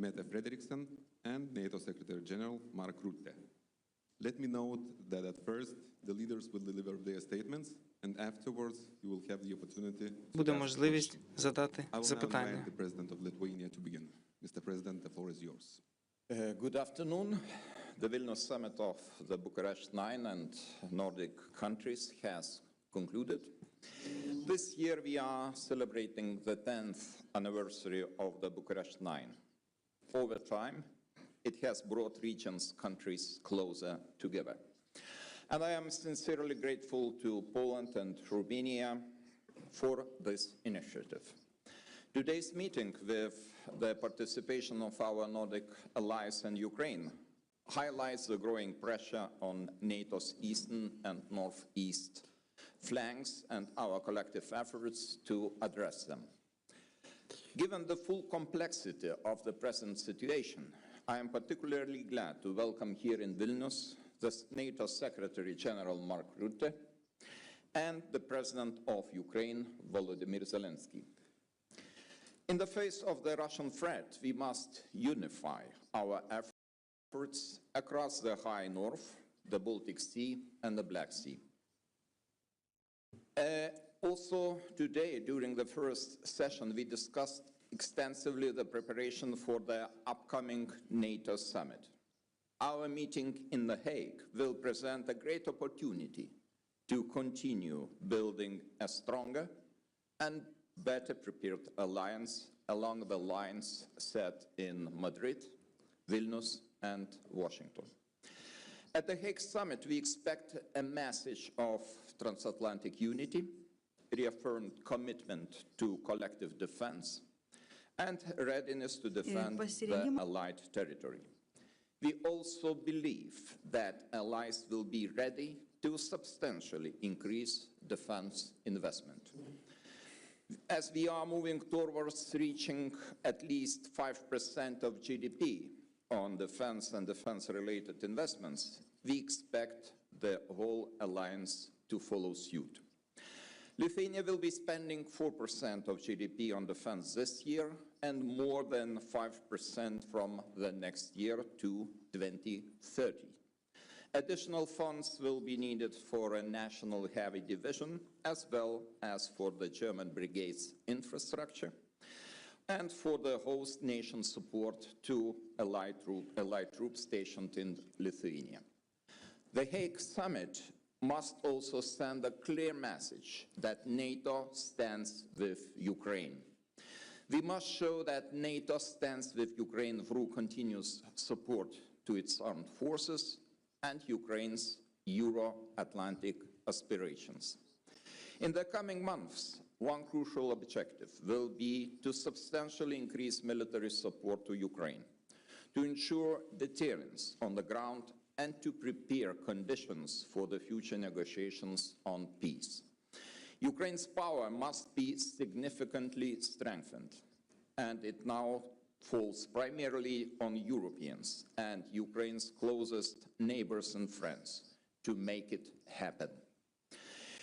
Mette Frederiksen and NATO Secretary General Mark Rutте. Let me note that at first the leaders will deliver their statements, and afterwards you will have the opportunity to Буде ask можливість questions. задати I will now запитання. invite the President of Lithuania to begin. Mr. President, the floor is yours. Good afternoon. The Vilnius summit of the Bucharest 9 and Nordic countries has concluded. This year we are celebrating the 10th anniversary of the Bucharest 9. Over time, it has brought region's countries closer together. And I am sincerely grateful to Poland and Romania for this initiative. Today's meeting, with the participation of our Nordic allies and Ukraine, highlights the growing pressure on NATO's eastern and northeast flanks and our collective efforts to address them. Given the full complexity of the present situation, I am particularly glad to welcome here in Vilnius the NATO Secretary General Mark Rutте and the President of Ukraine, Volodymyr Zeleński. In the face of the Russian threat, we must unify our efforts across the High North, the Baltic Sea, and the Black Sea. Also today, during the first session, we discussed extensively the preparation for the upcoming NATO summit. Our meeting in The Hague will present a great opportunity to continue building a stronger and better prepared alliance along the lines set in Madrid, Vilnius, and Washington. At the Hague summit, we expect a message of transatlantic unity, reaffirmed commitment to collective defense, and readiness to defend the allied territory. We also believe that allies will be ready to substantially increase defense investment. As we are moving towards reaching at least 5% of GDP on defense and defense-related investments, we expect the whole alliance to follow suit. Lithuania will be spending 4% of GDP on defense this year and more than 5% from the next year to 2030. Additional funds will be needed for a national heavy division, as well as for the German brigade's infrastructure, and for the host nation support to allied troops stationed in Lithuania. The Hague summit must also send a clear message that NATO stands with Ukraine. We must show that NATO stands with Ukraine through continuous support to its armed forces and Ukraine's Euro-Atlantic aspirations. In the coming months, one crucial objective will be to substantially increase military support to Ukraine, to ensure deterrence on the ground, and to prepare conditions for the future negotiations on peace. Ukraine's power must be significantly strengthened, and it now falls primarily on Europeans and Ukraine's closest neighbors and friends to make it happen.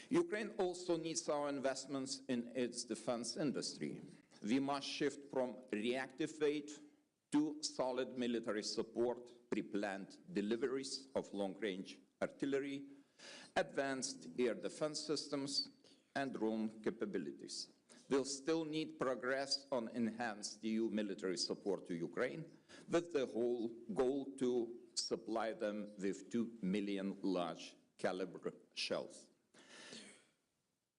Ukraine also needs our investments in its defense industry. We must shift from reactive aid to solid military support, pre-planned deliveries of long-range artillery, advanced air defense systems, and drone capabilities. We'll still need progress on enhanced EU military support to Ukraine, with the whole goal to supply them with 2 million large-caliber shells.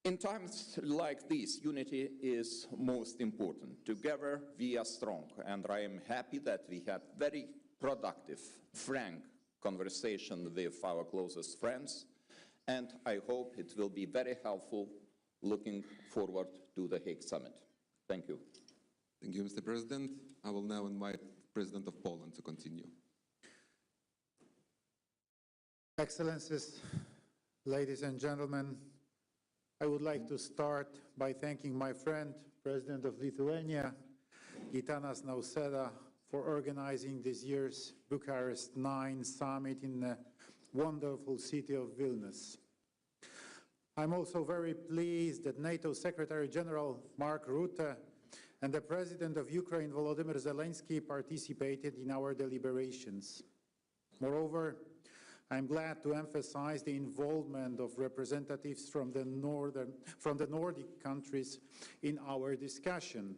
In times like these, unity is most important. Together, we are strong, and I am happy that we had very productive, frank conversation with our closest friends, and I hope it will be very helpful looking forward to the Hague summit. Thank you. Thank you, Mr. President. I will now invite the President of Poland to continue. Excellencies, ladies and gentlemen, I would like to start by thanking my friend, President of Lithuania, Gitanas Nausėda, for organizing this year's Bucharest 9 summit in the wonderful city of Vilnius. I'm also very pleased that NATO Secretary General Mark Rutте and the President of Ukraine, Volodymyr Zelensky, participated in our deliberations. Moreover, I'm glad to emphasize the involvement of representatives from the Nordic countries in our discussion.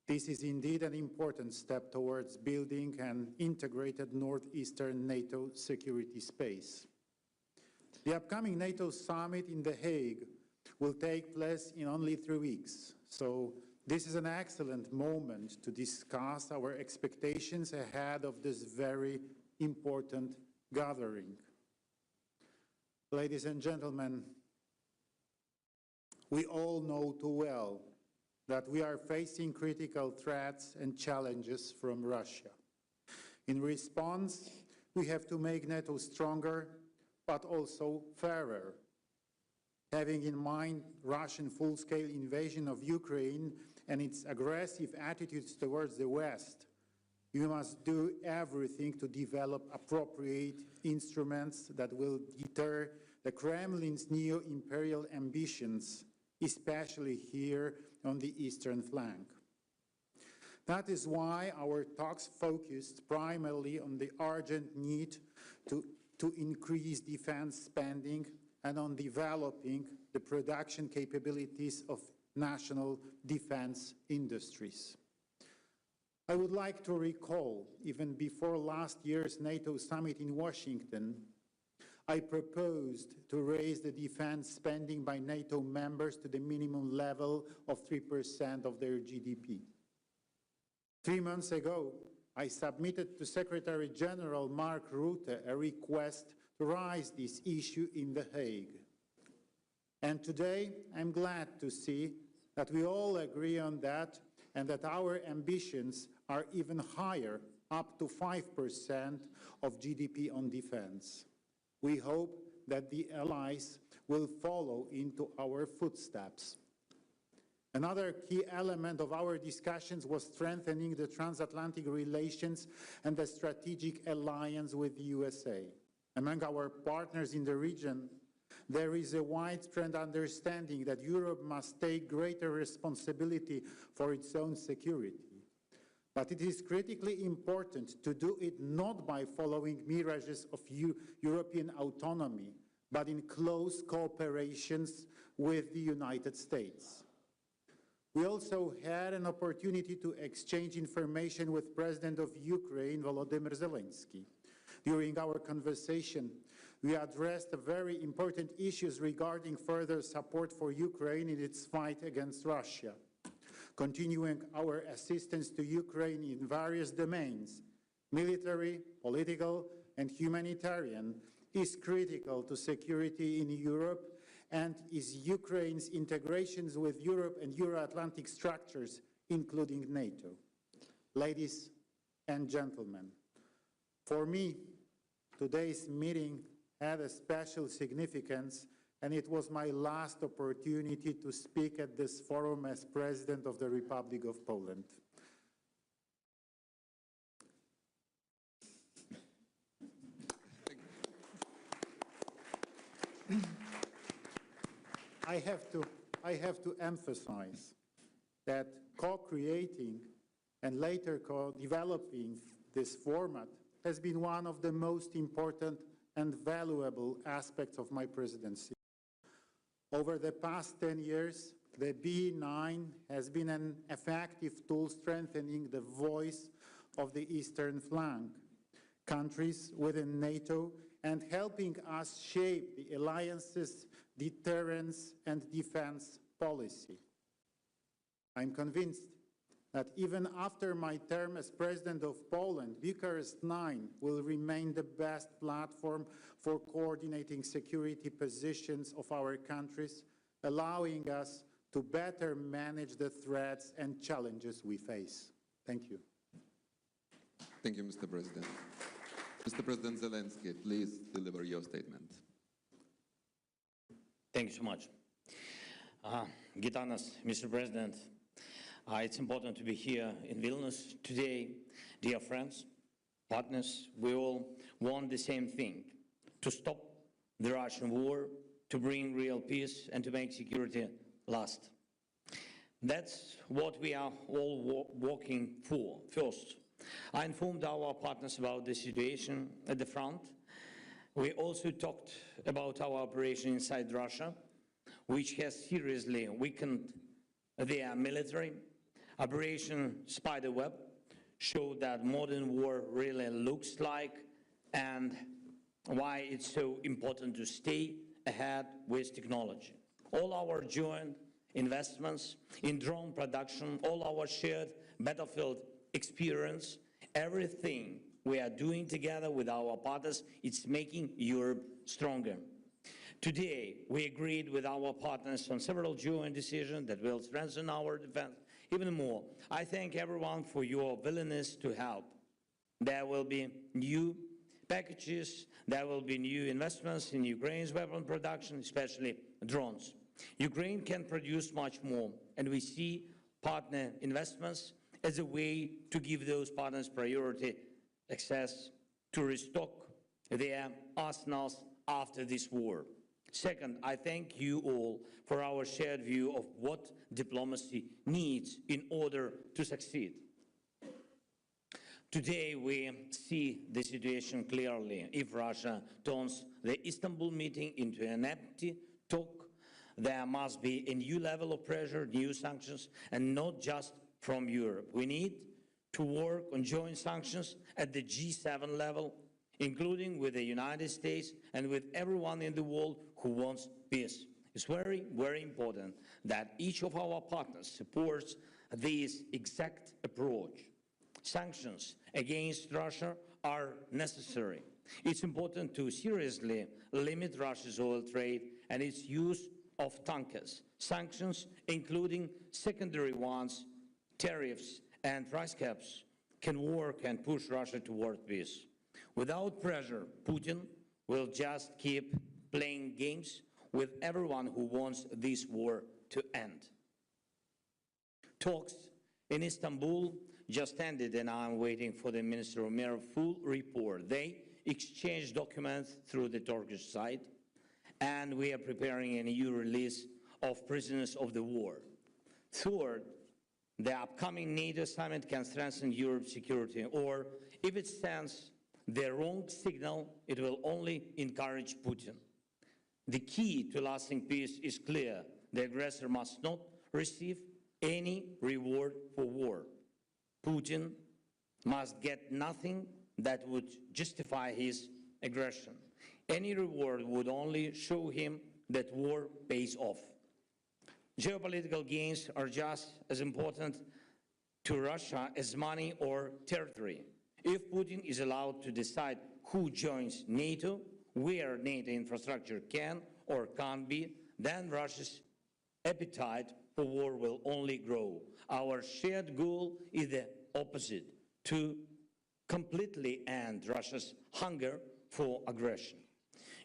This is indeed an important step towards building an integrated northeastern NATO security space. The upcoming NATO summit in The Hague will take place in only 3 weeks, so this is an excellent moment to discuss our expectations ahead of this very important gathering. Ladies and gentlemen, we all know too well that we are facing critical threats and challenges from Russia. In response, we have to make NATO stronger, but also fairer. Having in mind Russian full-scale invasion of Ukraine and its aggressive attitudes towards the West, we must do everything to develop appropriate instruments that will deter the Kremlin's neo-imperial ambitions, especially here on the eastern flank. That is why our talks focused primarily on the urgent need to increase defense spending and on developing the production capabilities of national defense industries. I would like to recall, even before last year's NATO summit in Washington, I proposed to raise the defense spending by NATO members to the minimum level of 3% of their GDP. 3 months ago, I submitted to Secretary General Mark Rutте a request to raise this issue in The Hague. And today, I'm glad to see that we all agree on that and that our ambitions are even higher, up to 5% of GDP on defense. We hope that the allies will follow into our footsteps. Another key element of our discussions was strengthening the transatlantic relations and the strategic alliance with the USA. Among our partners in the region, there is a widespread understanding that Europe must take greater responsibility for its own security. But it is critically important to do it not by following mirages of European autonomy, but in close cooperation with the United States. We also had an opportunity to exchange information with President of Ukraine, Volodymyr Zeleński. During our conversation, we addressed very important issues regarding further support for Ukraine in its fight against Russia. Continuing our assistance to Ukraine in various domains, military, political, and humanitarian, is critical to security in Europe and is Ukraine's integrations with Europe and Euro-Atlantic structures, including NATO. Ladies and gentlemen, for me, today's meeting had a special significance, and it was my last opportunity to speak at this forum as President of the Republic of Poland. I have to emphasize that co-creating and later co-developing this format has been one of the most important and valuable aspects of my presidency. Over the past 10 years, the B9 has been an effective tool strengthening the voice of the eastern flank, countries within NATO, and helping us shape the alliance's deterrence and defense policy. I'm convinced that even after my term as President of Poland, Bucharest 9 will remain the best platform for coordinating security positions of our countries, allowing us to better manage the threats and challenges we face. Thank you. Thank you, Mr. President. Mr. President Zelensky, please deliver your statement. Thank you so much. Gitanas, Mr. President, it's important to be here in Vilnius today. Dear friends, partners, we all want the same thing: to stop the Russian war, to bring real peace, and to make security last. That's what we are all working for. First, I informed our partners about the situation at the front. We also talked about our operation inside Russia, which has seriously weakened their military. Operation Spiderweb showed that modern war really looks like and why it's so important to stay ahead with technology. All our joint investments in drone production, all our shared battlefield experience, everything we are doing together with our partners, it's making Europe stronger. Today, we agreed with our partners on several joint decisions that will strengthen our defense even more. I thank everyone for your willingness to help. There will be new packages, there will be new investments in Ukraine's weapon production, especially drones. Ukraine can produce much more, and we see partner investments as a way to give those partners priority access to restock their arsenals after this war. Second, I thank you all for our shared view of what diplomacy needs in order to succeed. Today, we see the situation clearly. If Russia turns the Istanbul meeting into an empty talk, there must be a new level of pressure, new sanctions, and not just from Europe. We need to work on joint sanctions at the G7 level, including with the United States and with everyone in the world who wants peace. It's very, very important that each of our partners supports this exact approach. Sanctions against Russia are necessary. It's important to seriously limit Russia's oil trade and its use of tankers. Sanctions, including secondary ones, tariffs and price caps, can work and push Russia toward peace. Without pressure, Putin will just keep playing games with everyone who wants this war to end. Talks in Istanbul just ended, and I'm waiting for the Minister of Nommer's full report. They exchanged documents through the Turkish side, and we are preparing a new release of prisoners of the war. Third, the upcoming NATO summit can strengthen Europe's security, or if it sends the wrong signal, it will only encourage Putin. The key to lasting peace is clear. The aggressor must not receive any reward for war. Putin must get nothing that would justify his aggression. Any reward would only show him that war pays off. Geopolitical gains are just as important to Russia as money or territory. If Putin is allowed to decide who joins NATO, where NATO infrastructure can or can't be, then Russia's appetite for war will only grow. Our shared goal is the opposite, to completely end Russia's hunger for aggression.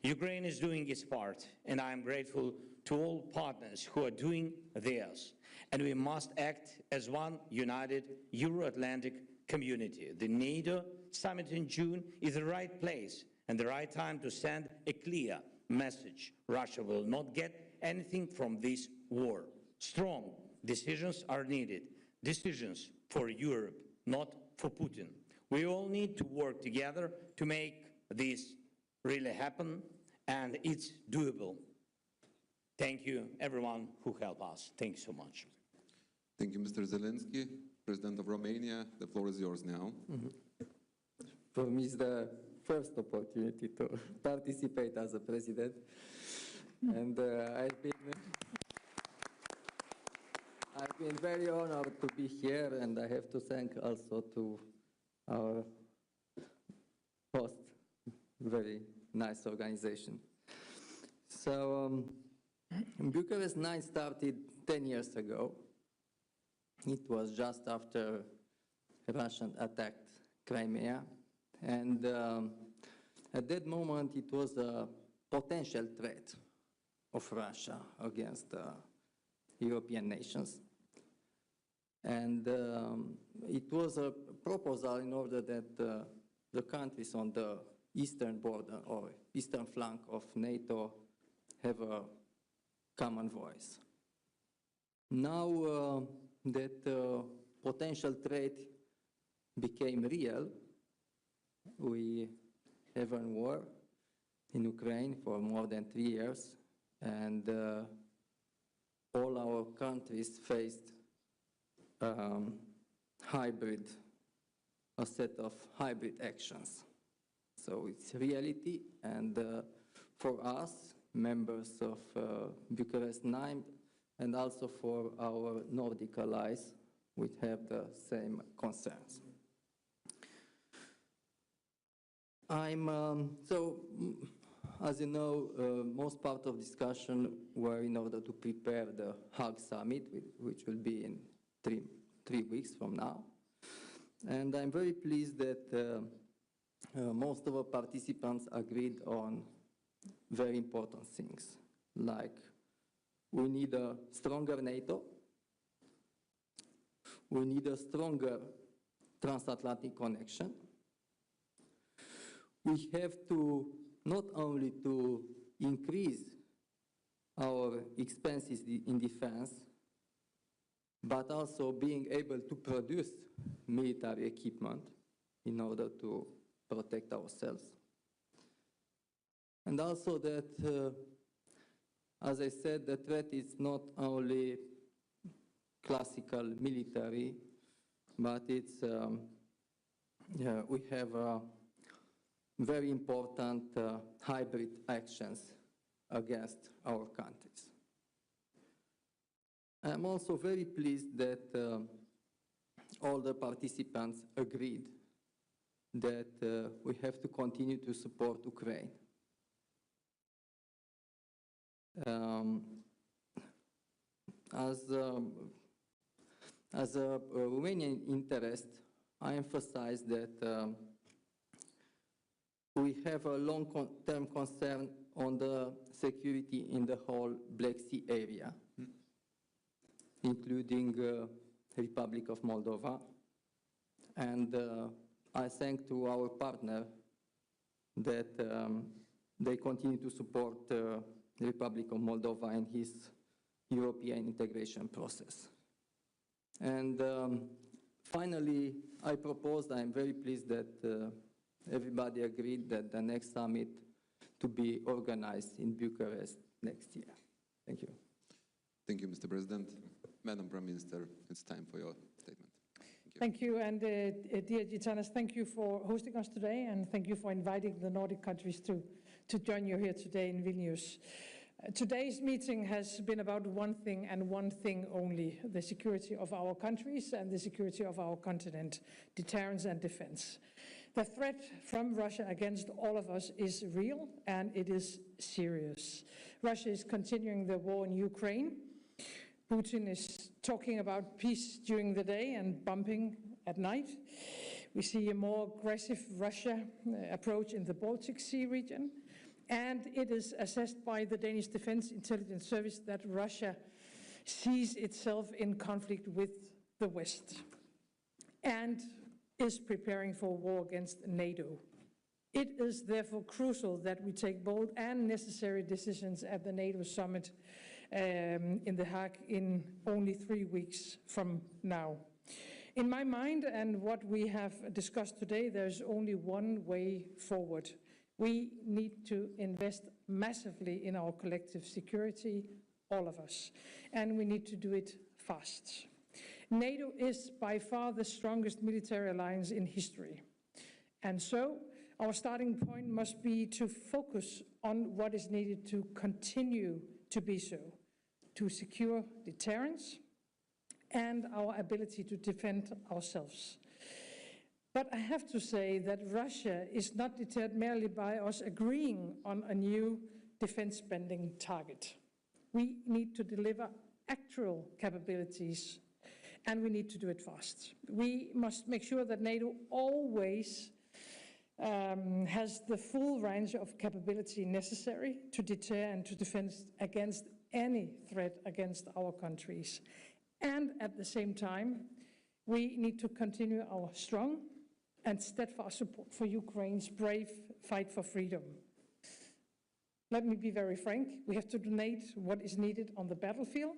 Ukraine is doing its part, and I am grateful to all partners who are doing theirs. And we must act as one united Euro-Atlantic community. The NATO summit in June is the right place and the right time to send a clear message. Russia will not get anything from this war. Strong decisions are needed. Decisions for Europe, not for Putin. We all need to work together to make this really happen, and it's doable. Thank you, everyone who helped us. Thank you so much. Thank you, Mr. Zelensky. President of Romania, the floor is yours now. For me, it's the first opportunity to participate as a president, and I've been very honored to be here, and I have to thank also to our host, very nice organization. So Bucharest 9 started 10 years ago. It was just after Russia attacked Crimea, and at that moment it was a potential threat of Russia against European nations. And it was a proposal in order that the countries on the eastern border or eastern flank of NATO have a common voice. Now that potential threat became real, we have a war in Ukraine for more than 3 years, and all our countries faced a set of hybrid actions. So it's reality, and for us, members of Bucharest 9, and also for our Nordic allies, we have the same concerns. As you know, most part of discussion were in order to prepare the Hague Summit, which will be in three weeks from now. And I'm very pleased that most of our participants agreed on very important things, like we need a stronger NATO, we need a stronger transatlantic connection, we have to not only to increase our expenses in defense, but also being able to produce military equipment in order to protect ourselves. And also that, as I said, the threat is not only classical military, but it's, we have very important hybrid actions against our countries. I'm also very pleased that all the participants agreed that we have to continue to support Ukraine. As a Romanian interest, I emphasize that we have a long-term concern on the security in the whole Black Sea area, including Republic of Moldova. And I thank to our partner that they continue to support the Republic of Moldova in his European integration process. And finally, I proposed, I'm very pleased that everybody agreed that the next summit to be organized in Bucharest next year. Thank you. Thank you, Mr. President. Madam Prime Minister, it's time for your statement. Thank you, and dear Gitanas, thank you for hosting us today, and thank you for inviting the Nordic countries to join you here today in Vilnius. Today's meeting has been about one thing and one thing only: the security of our countries and the security of our continent, deterrence and defense. The threat from Russia against all of us is real, and it is serious. Russia is continuing the war in Ukraine. Putin is talking about peace during the day and bombing at night. We see a more aggressive Russia approach in the Baltic Sea region, and it is assessed by the Danish Defense Intelligence Service that Russia sees itself in conflict with the West and is preparing for war against NATO. It is therefore crucial that we take bold and necessary decisions at the NATO summit in The Hague in only 3 weeks from now. In my mind, and what we have discussed today, there's only one way forward. We need to invest massively in our collective security, all of us, and we need to do it fast. NATO is by far the strongest military alliance in history, and so our starting point must be to focus on what is needed to continue to be so, to secure deterrence and our ability to defend ourselves. But I have to say that Russia is not deterred merely by us agreeing on a new defense spending target. We need to deliver actual capabilities, and we need to do it fast. We must make sure that NATO always has the full range of capability necessary to deter and to defend against any threat against our countries. And at the same time, we need to continue our strong and steadfast support for Ukraine's brave fight for freedom. Let me be very frank, we have to donate what is needed on the battlefield.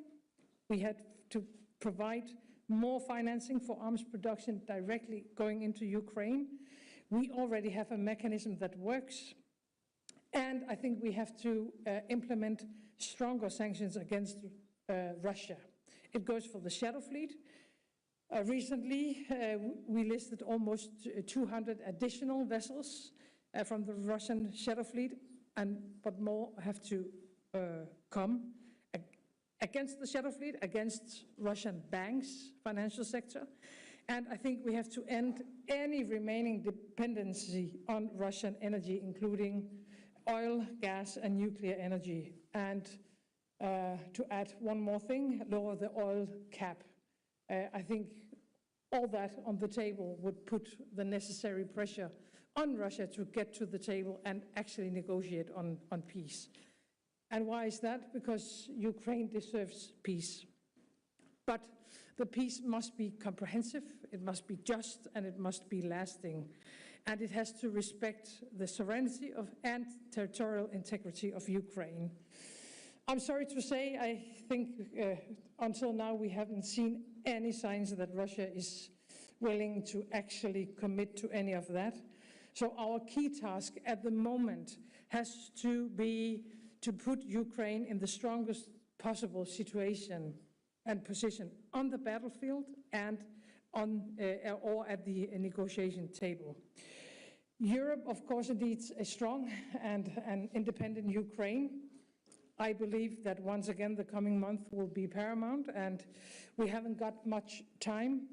We have to provide more financing for arms production directly going into Ukraine. We already have a mechanism that works. And I think we have to implement stronger sanctions against Russia. It goes for the Shadow Fleet. Recently, we listed almost 200 additional vessels from the Russian Shadow Fleet, but more have to come against the Shadow Fleet, against Russian banks, financial sector. And I think we have to end any remaining dependency on Russian energy, including oil, gas, and nuclear energy. And to add one more thing, lower the oil cap. I think all that on the table would put the necessary pressure on Russia to get to the table and actually negotiate on peace. And why is that? Because Ukraine deserves peace. But the peace must be comprehensive, it must be just, and it must be lasting. And it has to respect the sovereignty and territorial integrity of Ukraine. I'm sorry to say, I think until now we haven't seen any signs that Russia is willing to actually commit to any of that. So our key task at the moment has to be to put Ukraine in the strongest possible situation and position on the battlefield and or at the negotiation table. Europe, of course, needs a strong and an independent Ukraine. I believe that once again the coming month will be paramount, and we haven't got much time,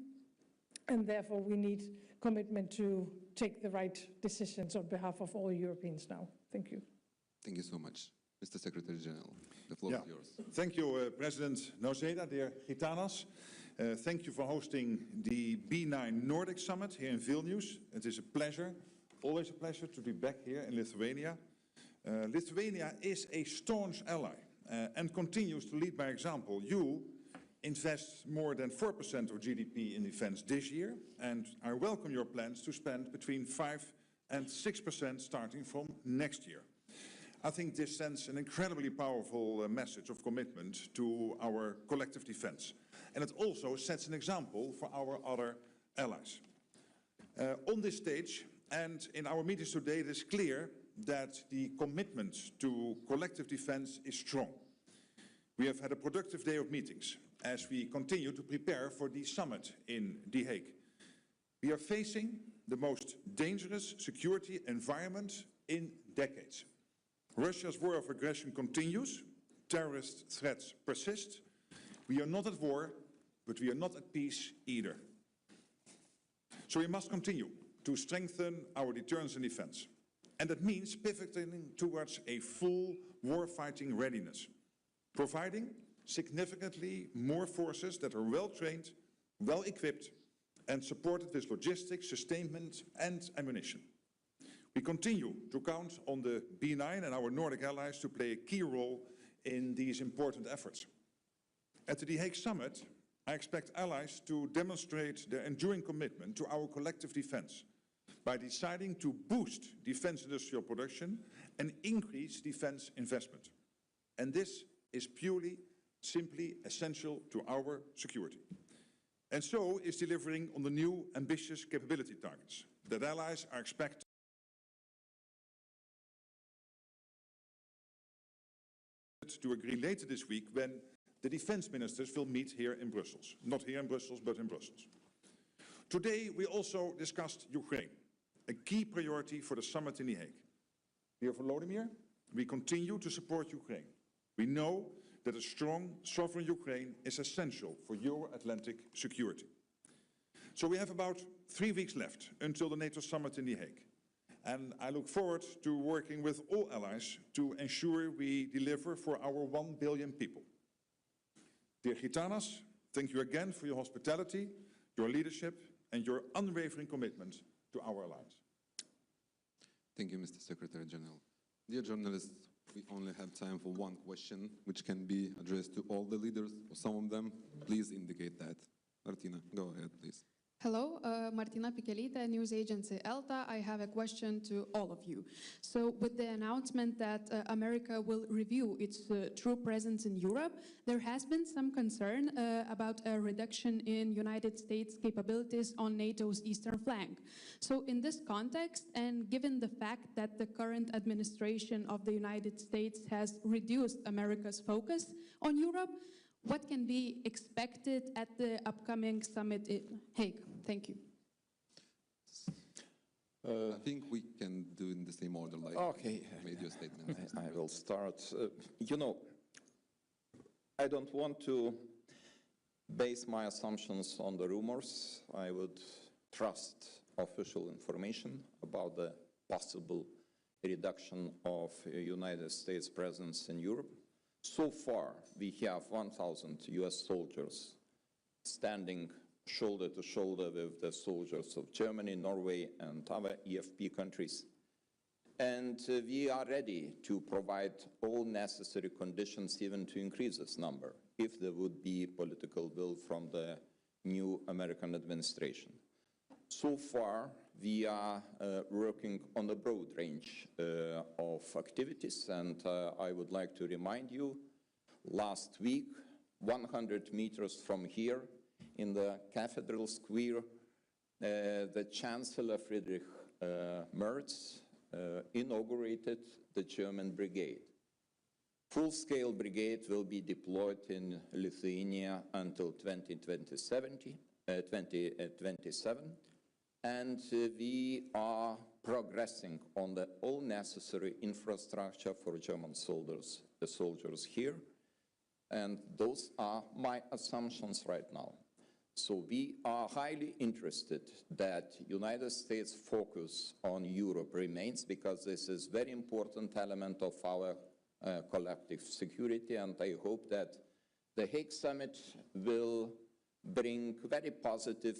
and therefore we need commitment to take the right decisions on behalf of all Europeans now. Thank you. Thank you so much. Mr. Secretary General, the floor is yours. Thank you, President Noceda, dear Gitanas. Thank you for hosting the B9 Nordic Summit here in Vilnius. It is a pleasure, always a pleasure to be back here in Lithuania. Lithuania is a staunch ally and continues to lead by example. You invest more than 4% of GDP in defense this year, and I welcome your plans to spend between 5 and 6% starting from next year. I think this sends an incredibly powerful message of commitment to our collective defense. And it also sets an example for our other allies. On this stage and in our meetings today, it is clear that the commitment to collective defense is strong. We have had a productive day of meetings as we continue to prepare for the summit in The Hague. We are facing the most dangerous security environment in decades. Russia's war of aggression continues, terrorist threats persist. We are not at war, but we are not at peace either. So we must continue to strengthen our deterrence and defense. And that means pivoting towards a full war-fighting readiness, providing significantly more forces that are well-trained, well-equipped, and supported with logistics, sustainment, and ammunition. We continue to count on the B9 and our Nordic allies to play a key role in these important efforts. At the The Hague Summit, I expect allies to demonstrate their enduring commitment to our collective defense by deciding to boost defense industrial production and increase defense investment. And this is purely, simply essential to our security. And so is delivering on the new ambitious capability targets that allies are expected to agree later this week when the defense ministers will meet here in Brussels. Not here in Brussels, but in Brussels. Today, we also discussed Ukraine, a key priority for the summit in The Hague. Here for Volodymyr, we continue to support Ukraine. We know that a strong, sovereign Ukraine is essential for Euro-Atlantic security. So we have about 3 weeks left until the NATO summit in The Hague. And I look forward to working with all allies to ensure we deliver for our 1 billion people. Dear Gitanas, thank you again for your hospitality, your leadership, and your unwavering commitment to our alliance. Thank you, Mr. Secretary General. Dear journalists, we only have time for one question, which can be addressed to all the leaders, or some of them. Please indicate that. Martina, go ahead, please. Hello, Martina Pichelita, news agency ELTA. I have a question to all of you. So with the announcement that America will review its true presence in Europe, there has been some concern about a reduction in United States capabilities on NATO's eastern flank. So in this context, and given the fact that the current administration of the United States has reduced America's focus on Europe, what can be expected at the upcoming summit in Hague? Thank you. I think we can do in the same order, like Okay. you made your statement. I will start. You know, I don't want to base my assumptions on the rumors. I would trust official information about the possible reduction of United States presence in Europe. So far, we have 1,000 US soldiers standing shoulder to shoulder with the soldiers of Germany, Norway, and other EFP countries. And we are ready to provide all necessary conditions even to increase this number if there would be political will from the new American administration. So far, we are working on a broad range of activities, and I would like to remind you, last week, 100 meters from here, in the Cathedral Square, the Chancellor Friedrich Merz inaugurated the German brigade. Full-scale brigade will be deployed in Lithuania until 2027, and we are progressing on the all necessary infrastructure for German soldiers here, and those are my assumptions right now. So we are highly interested that United States focus on Europe remains, because this is very important element of our collective security, and I hope that the Hague Summit will bring very positive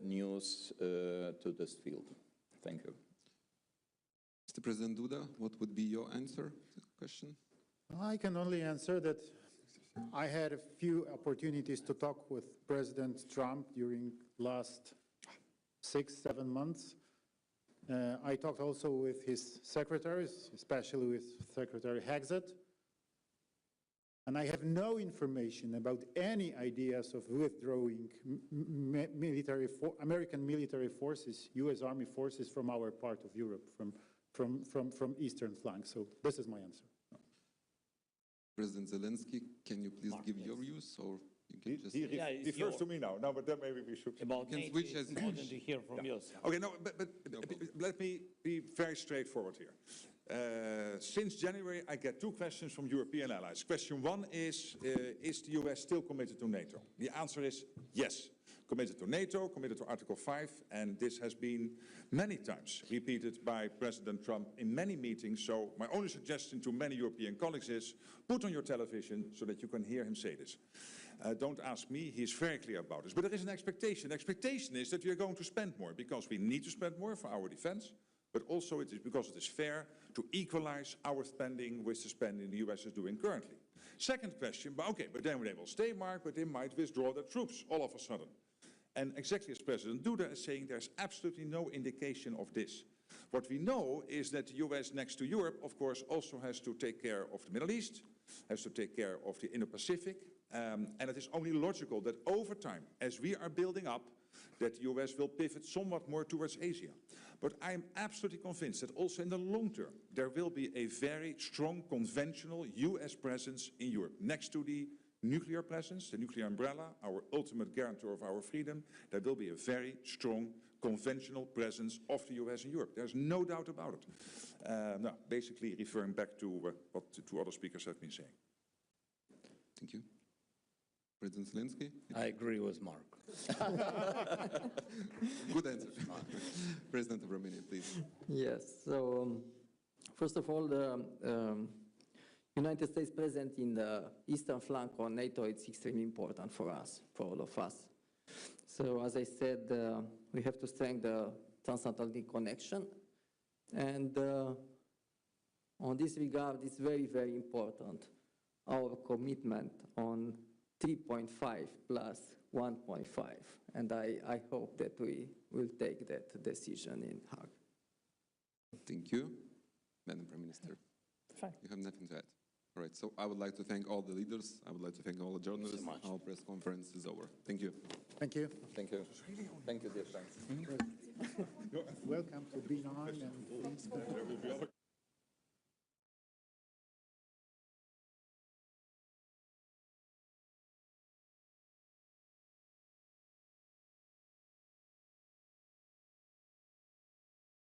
news to this field. Thank you. Mr. President Duda, what would be your answer to the question? I can only answer that I had a few opportunities to talk with President Trump during last 6-7 months. I talked also with his secretaries, especially with Secretary Hexet. And I have no information about any ideas of withdrawing American military forces, US Army forces from our part of Europe, from eastern flank. So this is my answer. President Zelensky, can you please give your views, or you can just... He refers to me now. No, but then maybe we should... About can NATO, switch it's as- important to hear from you. Okay, no, but let me be very straightforward here. Since January, I get two questions from European allies. Question one is the US still committed to NATO? The answer is yes. Committed to NATO, committed to Article 5, and this has been many times repeated by President Trump in many meetings. So my only suggestion to many European colleagues is put on your television so that you can hear him say this. Don't ask me, he's very clear about this. But there is an expectation. The expectation is that we are going to spend more, because we need to spend more for our defense, but also it is because it is fair to equalize our spending with the spending the US is doing currently. Second question, but then they will stay, Mark, but they might withdraw their troops all of a sudden. And exactly as President Duda is saying, there's absolutely no indication of this. What we know is that the US, next to Europe, of course, also has to take care of the Middle East, has to take care of the Indo-Pacific, and it is only logical that over time, as we are building up, that the US will pivot somewhat more towards Asia. But I am absolutely convinced that also in the long term, there will be a very strong conventional US presence in Europe, next to the nuclear presence, the nuclear umbrella, our ultimate guarantor of our freedom. There will be a very strong conventional presence of the US in Europe. There's no doubt about it. Now, basically referring back to what the two other speakers have been saying. Thank you. President Zelensky? I agree with Mark. Good answer. President of Romania, please. Yes, so first of all, the United States presence in the eastern flank of NATO is extremely important for us, for all of us. So as I said, we have to strengthen the transatlantic connection. And on this regard, it's very, very important, our commitment on 3.5 plus 1.5. And I hope that we will take that decision in Hague. Thank you. Madam Prime Minister, Fine. you have nothing to add. All right, so I would like to thank all the leaders. I would like to thank all the journalists. much. Our press conference is over. Thank you. Thank you. Thank you. Thank you, dear friends. Welcome to B9 and please.